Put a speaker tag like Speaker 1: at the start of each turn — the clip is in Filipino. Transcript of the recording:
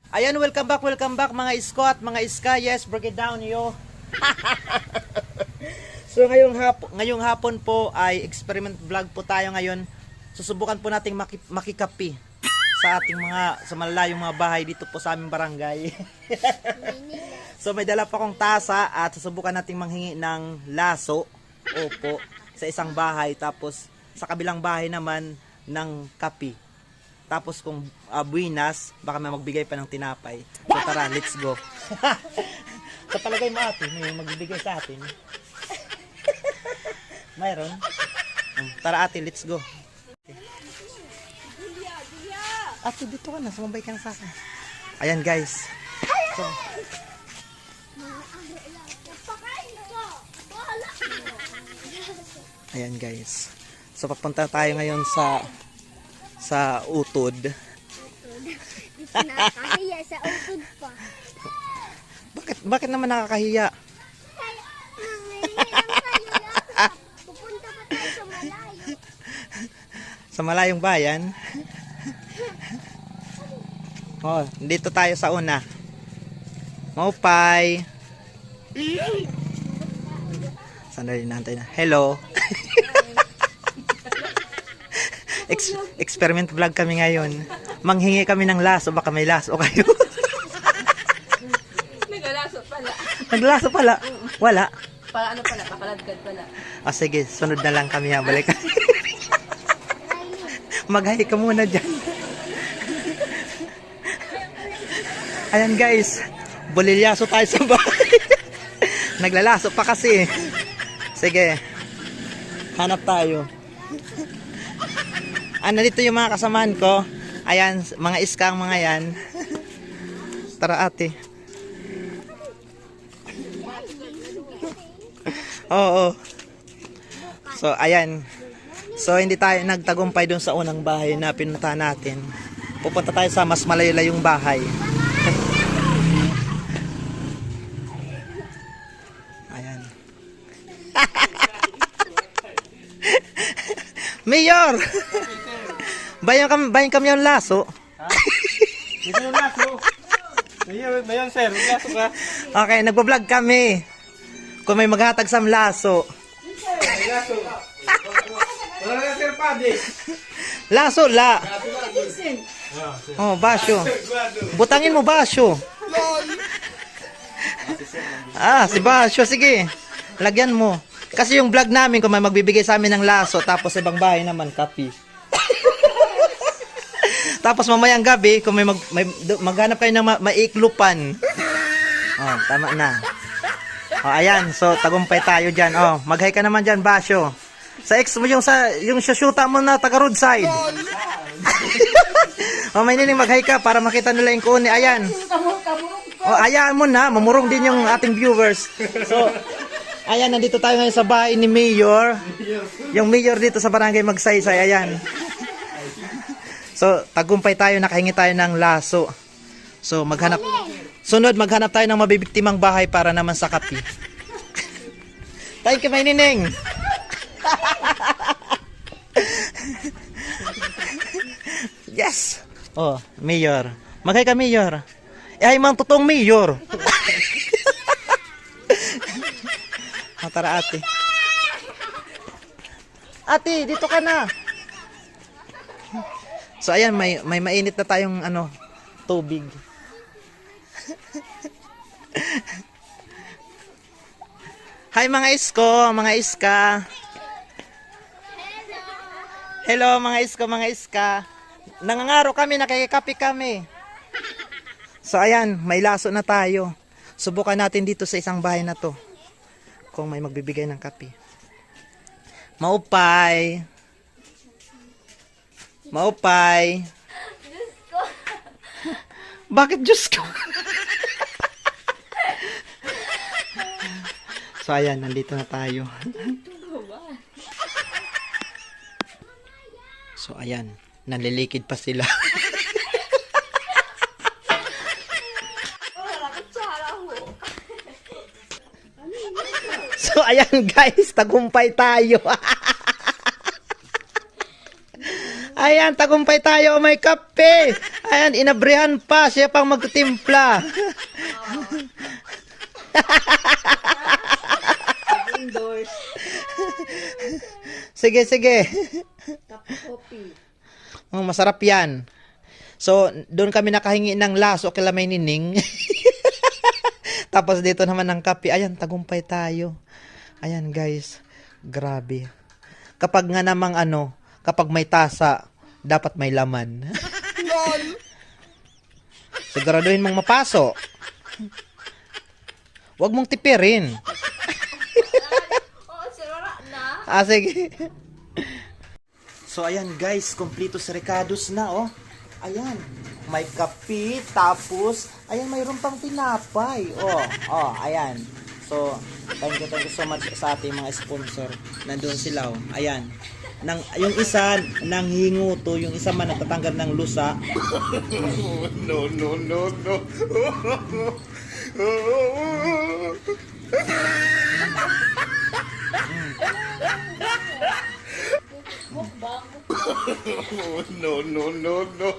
Speaker 1: Ayan, welcome back mga isko at mga iska. Yes, break it down yo. So ngayong hapon po ay experiment vlog po tayo ngayon. Susubukan po nating makikapi sa ating sa malalayong mga bahay dito po sa aming barangay. So may dala pa akong tasa at susubukan nating manghingi ng laso. Opo, sa isang bahay, tapos sa kabilang bahay naman ng kapi. Tapos kung buwinas, baka may magbigay pa ng tinapay. So tara, let's go. Sa palagay mo ate, may magbibigay sa atin. Mayroon? Tara ate, let's go. Ate, dito ka na, sumabay ka na sa akin. Ayan guys. So, ayan guys. So papunta tayo ngayon sa utod.
Speaker 2: Nakakahiya sa utod pa.
Speaker 1: Bakit naman nakakahiya?
Speaker 2: Pupunta pa tayo sa malayo.
Speaker 1: Sa malayong bayan. Oh, dito tayo sa una. Maupay. Sandali natin na. Hello. Experiment vlog kami ngayon. Manghingi kami ng laso, baka may laso kayo.
Speaker 3: Naglalaso pala.
Speaker 1: Naglaso pala? Wala.
Speaker 3: Para ano pala, papaladkad pala.
Speaker 1: Ah, sige, sunod na lang kami ha, balik. Mag-hi ka muna dyan. Ayan guys, bulilyaso tayo sa bahay. Naglalaso pa kasi. Sige, hanap tayo. Nandito yung mga kasamaan ko. Ayan, mga iskang mga yan. Tara ate. Oo. So, ayan. So, hindi tayo nagtagumpay dun sa unang bahay na pinuntahan natin. Pupunta tayo sa mas malayo-layong bahay. Ayan. Mayor! Bayan kami yung laso.
Speaker 4: Ha? Dito yung laso. Bayan sir, laso ka.
Speaker 1: Okay, nagbablog kami. Kung may maghatag sa laso.
Speaker 4: May laso. Wala na sir padi.
Speaker 1: Laso la. Oh, basyo. Butangin mo basyo. Si basyo, sige. Lagyan mo. Kasi yung vlog namin kung may magbibigay sa amin ng laso, tapos ibang bahay naman kapi. Tapos mamayang gabi, kung may maghanap kayo ng maiklupan. Oh, tama na. Oh, ayan. So, tagumpay tayo dyan. Oh, mag-hi ka naman dyan, Basyo. Sa ex mo yung shoota mo na taga-roadside. Oh, may nining mag-hi ka para makita nila yung kuni. Ayan. Oh, ayan mo na. Mamurong din yung ating viewers. So, ayan, nandito tayo ngayon sa bahay ni Mayor. Yung Mayor dito sa barangay Magsaysay. Ayan. So, tagumpay tayo, nakahingi tayo ng laso. So, sunod, maghanap tayo ng mabibiktimang bahay para naman sa kapi. Thank you, my nining. Yes. Oh, Mayor. Maghay ka, Mayor. Ay, mang totoong Mayor. Tara, ate. Ate, dito ka na. So ayan, may mainit na tayong tubig. Hi mga isko, mga iska. Hello mga isko, mga iska. Nangangaro kami, nakikikapi kami. So ayan, may laso na tayo. Subukan natin dito sa isang bahay na to. Kung may magbibigay ng kapi. Maupay. Maupay.
Speaker 2: Diyos ko.
Speaker 1: Bakit Diyos ko? So ayan, nandito na tayo. So ayan, nalilikid pa sila. So ayan guys, tagumpay tayo. Ayan, tagumpay tayo, may kape. Ayan, inabrihan pa. Siya pang magtitimpla.
Speaker 3: Indoors.
Speaker 1: Sige, sige.
Speaker 3: Cup coffee.
Speaker 1: Oh, masarap yan. So, doon kami nakahingi ng laso kila may nining. Tapos dito naman ng kape. Ayan, tagumpay tayo. Ayan, guys. Grabe. Kapag nga namang kapag may tasa, dapat may laman. Siguraduhin mong mapaso. Huwag mong tipirin.
Speaker 3: Oo, sirara na.
Speaker 1: Sige. So, ayan guys, kompleto si Ricardo's na, oh. Ayan, may kape, tapos, ayan, mayroon pang tinapay. Oh, ayan. So, thank you so much sa ating mga sponsor. Nandun sila, oh. Ayan. Yung isa, nang hinguto, yung isa man natatanggal ng lusa.
Speaker 4: No, no, no, no. No, no, no, no.